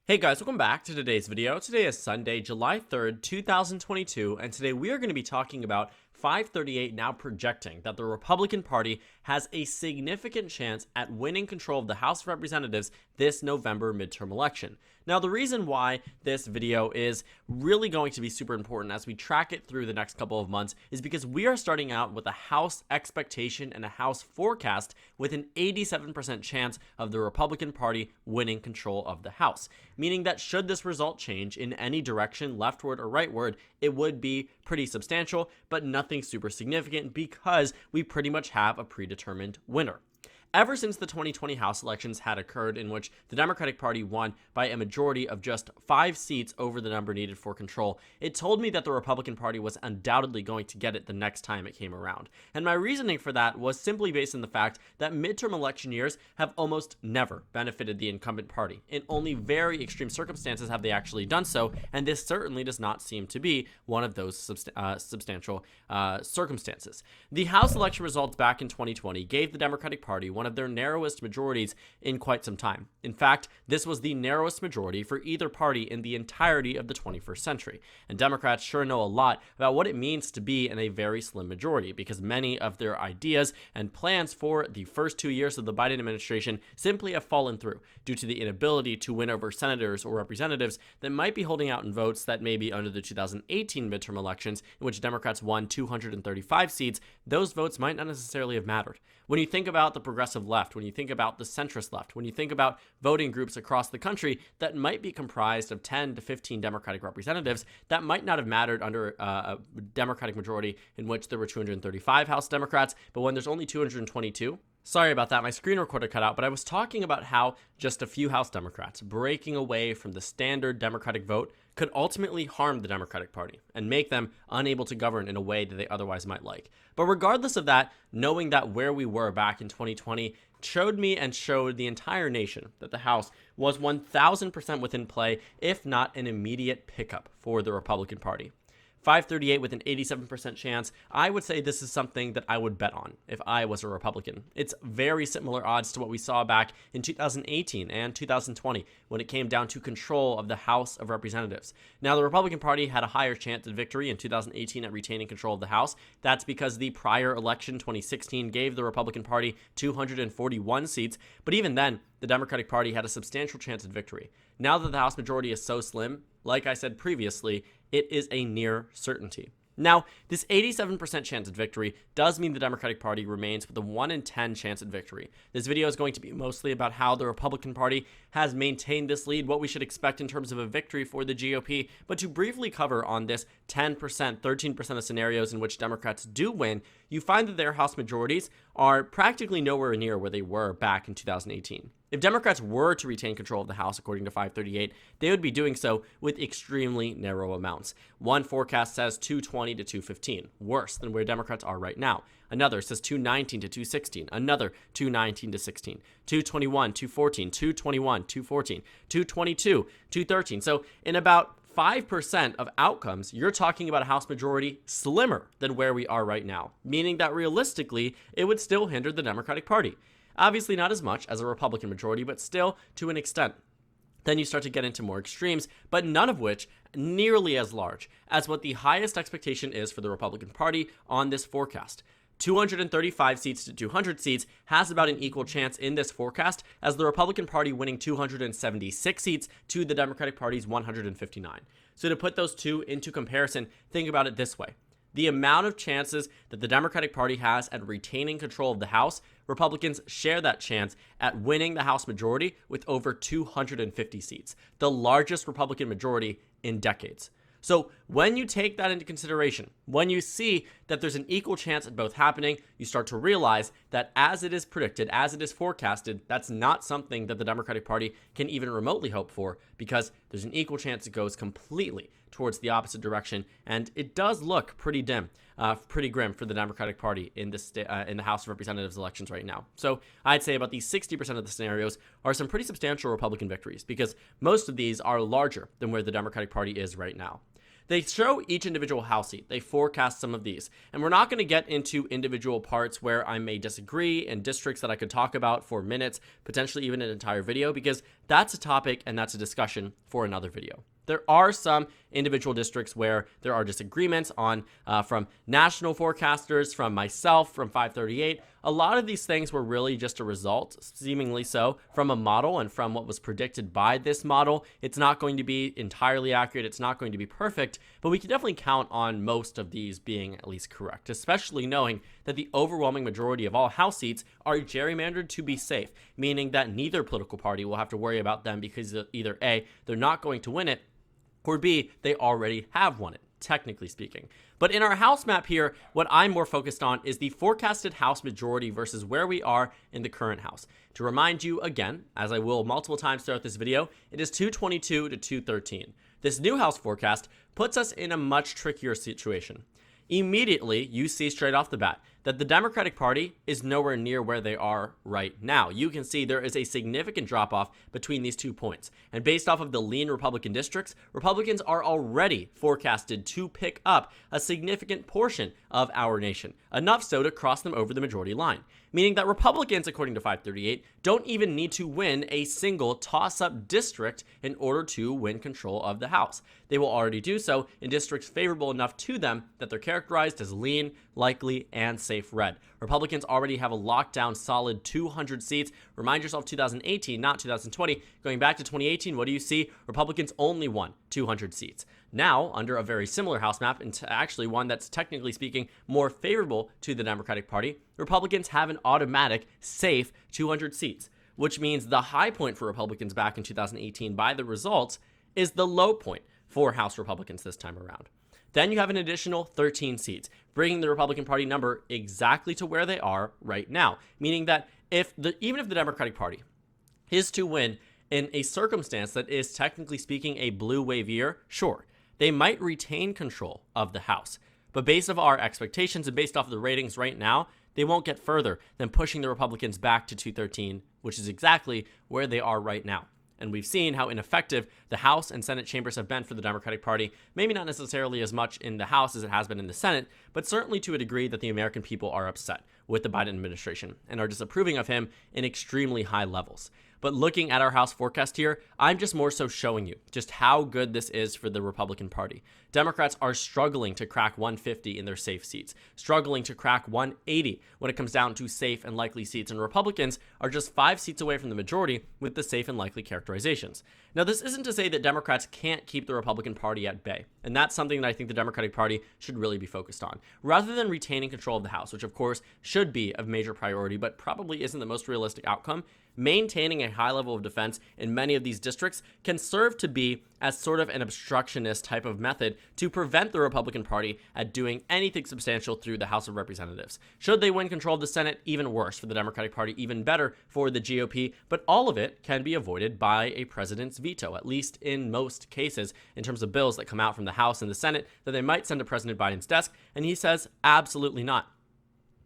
Hey guys, welcome back to today's video. Today is Sunday, July 3rd, 2022, and today we are going to be talking about FiveThirtyEight now projecting that the Republican Party has a significant chance at winning control of the House of Representatives this November midterm election. Now, the reason why this video is really going to be super important as we track it through the next couple of months is because we are starting out with a House expectation and a House forecast with an 87% chance of the Republican Party winning control of the House, meaning that should this result change in any direction, leftward or rightward, it would be pretty substantial, but nothing super significant because we pretty much have a predetermined winner. Ever since the 2020 House elections had occurred, in which the Democratic Party won by a majority of just 5 seats over the number needed for control, it told me that the Republican Party was undoubtedly going to get it the next time it came around. And my reasoning for that was simply based on the fact that midterm election years have almost never benefited the incumbent party. In only very extreme circumstances have they actually done so, and this certainly does not seem to be one of those substantial circumstances. The House election results back in 2020 gave the Democratic Party one of their narrowest majorities in quite some time. In fact, this was the narrowest majority for either party in the entirety of the 21st century. And Democrats sure know a lot about what it means to be in a very slim majority, because many of their ideas and plans for the first 2 years of the Biden administration simply have fallen through due to the inability to win over senators or representatives that might be holding out in votes that may be under the 2018 midterm elections, in which Democrats won 235 seats. Those votes might not necessarily have mattered. When you think about the progressive left, when you think about the centrist left, when you think about voting groups across the country that might be comprised of 10 to 15 Democratic representatives, that might not have mattered under a Democratic majority in which there were 235 House Democrats, but when there's only 222, sorry about that, my screen recorder cut out, but I was talking about how just a few House Democrats breaking away from the standard Democratic vote could ultimately harm the Democratic Party and make them unable to govern in a way that they otherwise might like. But regardless of that, knowing that where we were back in 2020 showed me and showed the entire nation that the House was 1000% within play, if not an immediate pickup for the Republican Party. FiveThirtyEight with an 87% chance, I would say this is something that I would bet on if I was a Republican. It's very similar odds to what we saw back in 2018 and 2020 when it came down to control of the House of Representatives. Now, the Republican Party had a higher chance of victory in 2018 at retaining control of the House. That's because the prior election, 2016, gave the Republican Party 241 seats, but even then, the Democratic Party had a substantial chance of victory. Now that the House majority is so slim, like I said previously, it is a near certainty. Now, this 87% chance at victory does mean the Democratic Party remains with a 1 in 10 chance at victory. This video is going to be mostly about how the Republican Party has maintained this lead, what we should expect in terms of a victory for the GOP, but to briefly cover on this 10%, 13% of scenarios in which Democrats do win, you find that their House majorities are practically nowhere near where they were back in 2018. If Democrats were to retain control of the House, according to FiveThirtyEight, they would be doing so with extremely narrow amounts. One forecast says 220 to 215, worse than where Democrats are right now. Another says 219 to 216, another 219 to 16, 221, 214, 221, 214, 222, 213. So in about 5% of outcomes, you're talking about a House majority slimmer than where we are right now, meaning that realistically, it would still hinder the Democratic Party. Obviously not as much as a Republican majority, but still to an extent. Then you start to get into more extremes, but none of which nearly as large as what the highest expectation is for the Republican Party on this forecast. 235 seats to 200 seats has about an equal chance in this forecast as the Republican Party winning 276 seats to the Democratic Party's 159. So to put those two into comparison, think about it this way. The amount of chances that the Democratic Party has at retaining control of the House, Republicans share that chance at winning the House majority with over 250 seats, the largest Republican majority in decades. So when you take that into consideration, when you see that there's an equal chance at both happening, you start to realize that as it is predicted, as it is forecasted, that's not something that the Democratic Party can even remotely hope for, because there's an equal chance it goes completely towards the opposite direction, and it does look pretty dim, pretty grim for the Democratic Party in the House of Representatives elections right now. So I'd say about the 60% of the scenarios are some pretty substantial Republican victories, because most of these are larger than where the Democratic Party is right now. they show each individual House seat. They forecast some of these. And we're not going to get into individual parts where I may disagree and districts that I could talk about for minutes, potentially even an entire video, because that's a topic and that's a discussion for another video. There are some individual districts where there are disagreements on from national forecasters, from myself, from 538. A lot of these things were really just a result, seemingly so, from a model and from what was predicted by this model. It's not going to be entirely accurate. It's not going to be perfect, but we can definitely count on most of these being at least correct, especially knowing that the overwhelming majority of all House seats are gerrymandered to be safe, meaning that neither political party will have to worry about them because either A, they're not going to win it, or B, they already have won it, technically speaking. But in our House map here, what I'm more focused on is the forecasted House majority versus where we are in the current House. To remind you again, as I will multiple times throughout this video, it is 222 to 213. This new House forecast puts us in a much trickier situation. Immediately, you see straight off the bat that the Democratic Party is nowhere near where they are right now. You can see there is a significant drop-off between these 2 points. And based off of the lean Republican districts, Republicans are already forecasted to pick up a significant portion of our nation, enough so to cross them over the majority line. Meaning that Republicans, according to 538, don't even need to win a single toss-up district in order to win control of the House. They will already do so in districts favorable enough to them that they're characterized as lean, likely, and safe red. Republicans already have a lockdown solid 200 seats. Remind yourself 2018, not 2020. Going back to 2018, what do you see? Republicans only won 200 seats. Now, under a very similar House map, and actually one that's technically speaking more favorable to the Democratic Party, Republicans have an automatic, safe 200 seats, which means the high point for Republicans back in 2018 by the results is the low point for House Republicans this time around. Then you have an additional 13 seats, bringing the Republican Party number exactly to where they are right now, meaning that even if the Democratic Party is to win in a circumstance that is technically speaking a blue wave year, sure, they might retain control of the House. But based off our expectations and based off the ratings right now, they won't get further than pushing the Republicans back to 213, which is exactly where they are right now. And we've seen how ineffective the House and Senate chambers have been for the Democratic Party, maybe not necessarily as much in the House as it has been in the Senate, but certainly to a degree that the American people are upset with the Biden administration and are disapproving of him in extremely high levels. But looking at our House forecast here, I'm just more so showing you just how good this is for the Republican Party. Democrats are struggling to crack 150 in their safe seats, struggling to crack 180 when it comes down to safe and likely seats, and Republicans are just 5 seats away from the majority with the safe and likely characterizations. Now, this isn't to say that Democrats can't keep the Republican Party at bay, and that's something that I think the Democratic Party should really be focused on. Rather than retaining control of the House, which of course should be a major priority, but probably isn't the most realistic outcome, maintaining a high level of defense in many of these districts can serve to be as sort of an obstructionist type of method to prevent the Republican Party at doing anything substantial through the House of Representatives. Should they win control of the Senate, even worse for the Democratic Party, even better for the GOP, but all of it can be avoided by a president's veto, at least in most cases, in terms of bills that come out from the House and the Senate that they might send to President Biden's desk, and he says absolutely not.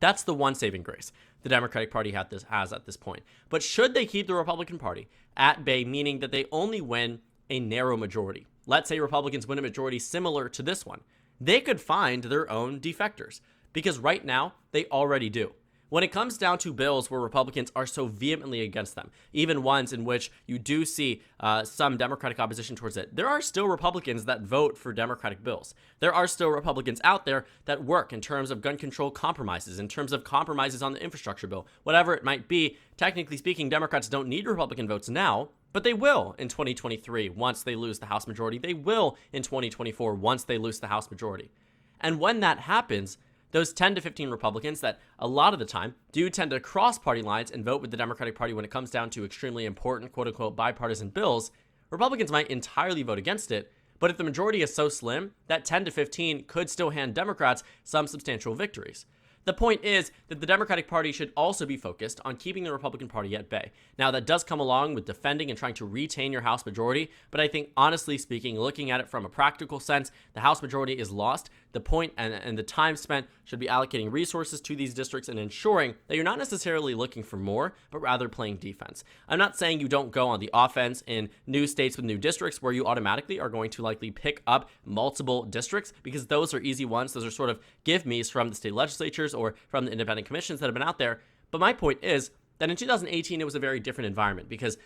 That's the one saving grace the Democratic Party has at this point. But should they keep the Republican Party at bay, meaning that they only win a narrow majority, let's say Republicans win a majority similar to this one, they could find their own defectors, because right now they already do. When it comes down to bills where Republicans are so vehemently against them, even ones in which you do see some Democratic opposition towards it, there are still Republicans that vote for Democratic bills. There are still Republicans out there that work in terms of gun control compromises, in terms of compromises on the infrastructure bill, whatever it might be. Technically speaking, Democrats don't need Republican votes now, but they will in 2023 once they lose the House majority. They will in 2024 once they lose the House majority. And when that happens, those 10 to 15 Republicans that a lot of the time do tend to cross party lines and vote with the Democratic Party when it comes down to extremely important, quote unquote, bipartisan bills, Republicans might entirely vote against it. But if the majority is so slim, that 10 to 15 could still hand Democrats some substantial victories. The point is that the Democratic Party should also be focused on keeping the Republican Party at bay. Now, that does come along with defending and trying to retain your House majority, but I think, honestly speaking, looking at it from a practical sense, the House majority is lost. The point and the time spent should be allocating resources to these districts and ensuring that you're not necessarily looking for more, but rather playing defense. I'm not saying you don't go on the offense in new states with new districts where you automatically are going to likely pick up multiple districts, because those are easy ones. Those are sort of give-me's from the state legislatures or from the independent commissions that have been out there. But my point is that in 2018, it was a very different environment because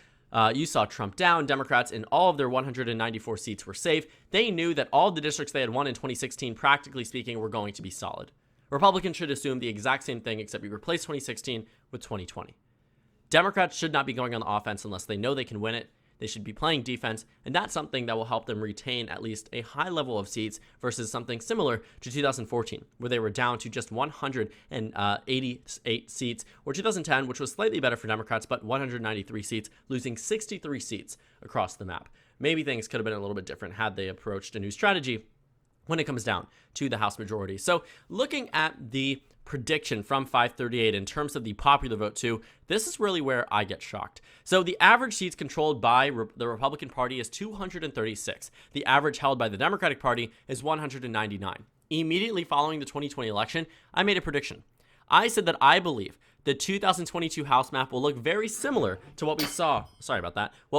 you saw Trump down. Democrats in all of their 194 seats were safe. They knew that all the districts they had won in 2016, practically speaking, were going to be solid. Republicans should assume the exact same thing, except you replace 2016 with 2020. Democrats should not be going on the offense unless they know they can win it. They should be playing defense, and that's something that will help them retain at least a high level of seats versus something similar to 2014, where they were down to just 188 seats, or 2010, which was slightly better for Democrats, but 193 seats, losing 63 seats across the map. Maybe things could have been a little bit different had they approached a new strategy when it comes down to the House majority. So looking at the prediction from 538 in terms of the popular vote too, this is really where I get shocked. So the average seats controlled by the Republican Party is 236. The average held by the Democratic Party is 199. Immediately following the 2020 election, I made a prediction. I said that I believe the 2022 House map will look very similar to what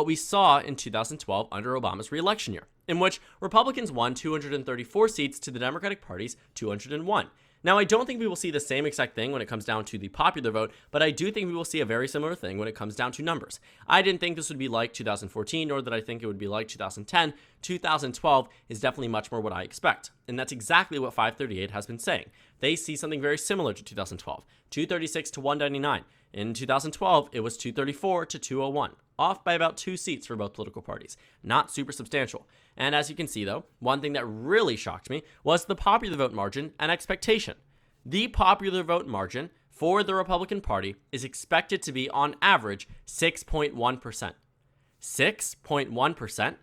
we saw in 2012 under Obama's re-election year, in which Republicans won 234 seats to the Democratic Party's 201. Now, I don't think we will see the same exact thing when it comes down to the popular vote, but I do think we will see a very similar thing when it comes down to numbers. I didn't think this would be like 2014, nor did I think it would be like 2010. 2012 is definitely much more what I expect, and that's exactly what 538 has been saying. They see something very similar to 2012, 236 to 199. In 2012, it was 234 to 201, off by about 2 seats for both political parties. Not super substantial. And as you can see, though, one thing that really shocked me was the popular vote margin and expectation. The popular vote margin for the Republican Party is expected to be, on average, 6.1%. 6.1%?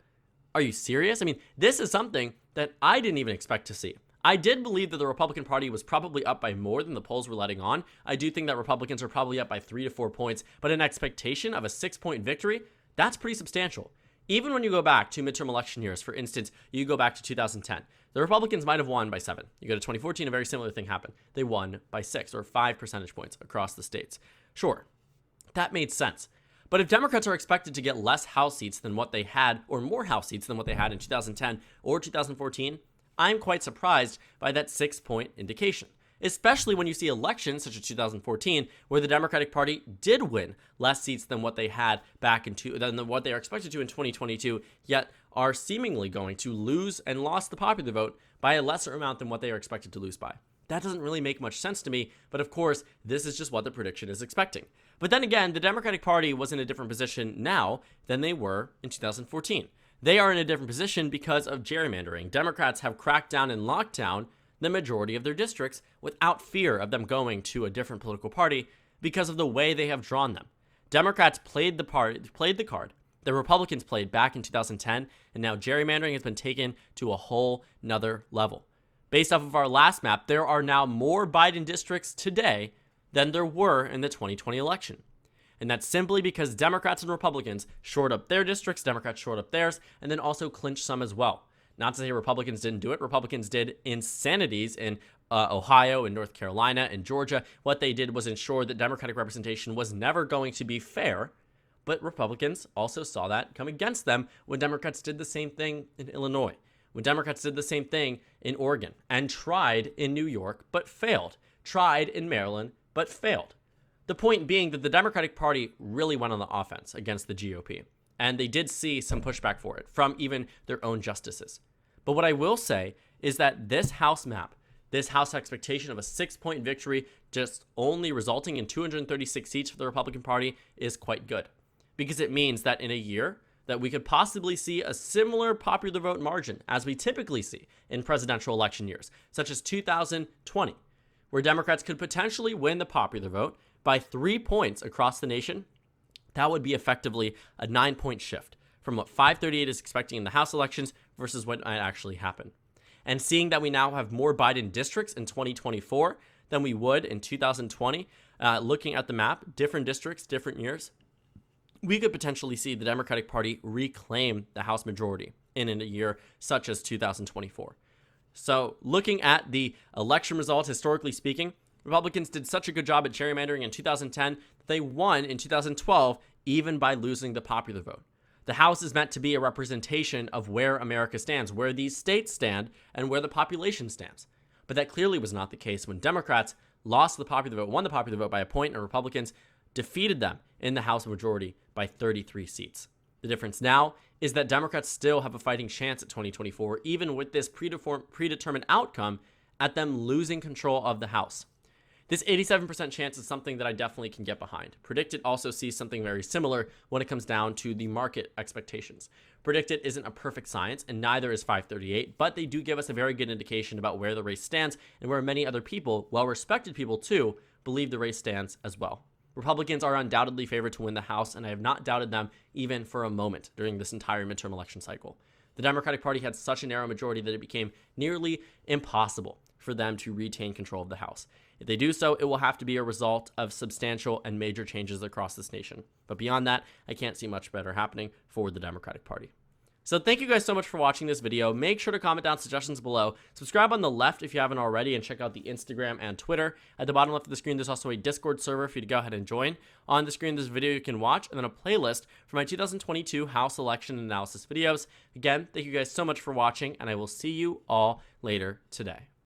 Are you serious? I mean, this is something that I didn't even expect to see. I did believe that the Republican Party was probably up by more than the polls were letting on. I do think that Republicans are probably up by 3 to 4 points, but an expectation of a 6-point victory, that's pretty substantial. Even when you go back to midterm election years, for instance, you go back to 2010, the Republicans might have won by 7. You go to 2014, a very similar thing happened. They won by 6 or 5 percentage points across the states. Sure, that made sense. But if Democrats are expected to get less House seats than what they had, or more House seats than what they had in 2010 or 2014, I'm quite surprised by that 6-point indication, especially when you see elections such as 2014, where the Democratic Party did win less seats than what they had than what they are expected to in 2022, yet are seemingly going to lose and lost the popular vote by a lesser amount than what they are expected to lose by. That doesn't really make much sense to me, but of course, this is just what the prediction is expecting. But then again, the Democratic Party was in a different position now than they were in 2014. They are in a different position because of gerrymandering. Democrats have cracked down and locked down the majority of their districts without fear of them going to a different political party because of the way they have drawn them. Democrats played the card the Republicans played back in 2010, and now gerrymandering has been taken to a whole nother level. Based off of our last map, there are now more Biden districts today than there were in the 2020 election. And that's simply because Democrats and Republicans shored up their districts, Democrats shored up theirs, and then also clinched some as well. Not to say Republicans didn't do it. Republicans did insanities in Ohio and North Carolina and Georgia. What they did was ensure that Democratic representation was never going to be fair, but Republicans also saw that come against them when Democrats did the same thing in Illinois, when Democrats did the same thing in Oregon, and tried in New York but failed, tried in Maryland but failed. The point being that the Democratic Party really went on the offense against the GOP, and they did see some pushback for it from even their own justices. But what I will say is that this House map, this House expectation of a 6-point victory just only resulting in 236 seats for the Republican Party is quite good, because it means that in a year that we could possibly see a similar popular vote margin as we typically see in presidential election years, such as 2020, where Democrats could potentially win the popular vote by 3 points across the nation. That would be effectively a 9-point shift from what 538 is expecting in the House elections versus what might actually happen. And seeing that we now have more Biden districts in 2024 than we would in 2020, looking at the map, different districts, different years, we could potentially see the Democratic Party reclaim the House majority in a year such as 2024. So looking at the election results, historically speaking, Republicans did such a good job at gerrymandering in 2010 that they won in 2012, even by losing the popular vote. The House is meant to be a representation of where America stands, where these states stand, and where the population stands. But that clearly was not the case when Democrats lost the popular vote, won the popular vote by a point, and Republicans defeated them in the House majority by 33 seats. The difference now is that Democrats still have a fighting chance at 2024, even with this predetermined outcome at them losing control of the House. This 87% chance is something that I definitely can get behind. Predicted also sees something very similar when it comes down to the market expectations. Predicted isn't a perfect science, and neither is 538, but they do give us a very good indication about where the race stands and where many other people, well-respected people too, believe the race stands as well. Republicans are undoubtedly favored to win the House, and I have not doubted them even for a moment during this entire midterm election cycle. The Democratic Party had such a narrow majority that it became nearly impossible for them to retain control of the House. If they do so, it will have to be a result of substantial and major changes across this nation. But beyond that, I can't see much better happening for the Democratic Party. So thank you guys so much for watching this video. Make sure to comment down suggestions below. Subscribe on the left if you haven't already, and check out the Instagram and Twitter. At the bottom left of the screen, there's also a Discord server for you to go ahead and join. On the screen, this video you can watch, and then a playlist for my 2022 House election analysis videos. Again, thank you guys so much for watching, and I will see you all later today.